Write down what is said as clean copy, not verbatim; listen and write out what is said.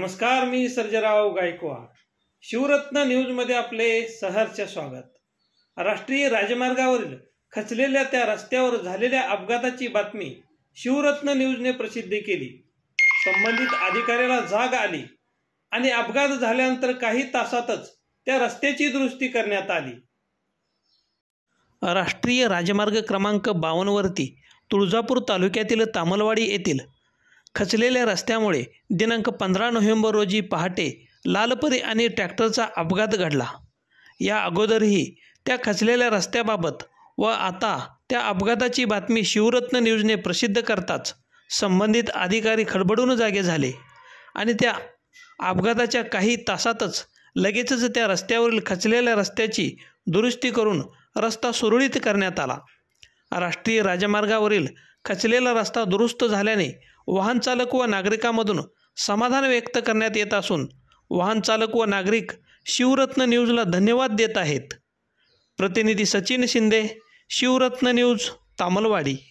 नमस्कार, मी सर्जेराव गायकवाड. शिवरत्न न्यूजमध्ये आपले सहर्ष स्वागत. राष्ट्रीय राजमार्गावरील खचलेल्या त्या रस्त्यावर झालेल्या अपघाताची बातमी शिवरत्न न्यूजने प्रसिद्ध केली. संबंधित अधिकाऱ्याला जाग आली आणि अपघात झाल्यानंतर काही तासातच त्या रस्त्याची दुरुस्ती करण्यात आली. राष्ट्रीय राजमार्ग क्रमांक 52 वरती तुळजापूर तालुक्यातील तामलवाडी येथील खचलेल्या रस्त्यामुळे दिनांक 15 नोव्हेंबर रोजी पहाटे लालपरी आणि ट्रॅक्टरचा अपघात घडला. या अगोदरही त्या खचलेल्या रस्त्याबाबत व आता त्या अपघाताची बातमी शिवरत्न न्यूजने प्रसिद्ध करताच संबंधित अधिकारी खडबडून जागे झाले आणि त्या अपघाताच्या काही तासातच लगेचच त्या रस्त्यावरील खचलेल्या रस्त्याची दुरुस्ती करून रस्ता सुरळीत करण्यात आला. राष्ट्रीय राजमार्गावरील खचलेला रस्ता दुरुस्त झाल्याने वाहन चालक व नागरिकांमधून समाधान व्यक्त करण्यात येत असून वाहन चालक व नागरिक शिवरत्न न्यूजला धन्यवाद देत आहेत. प्रतिनिधी सचिन शिंदे, शिवरत्न न्यूज, तामलवाडी.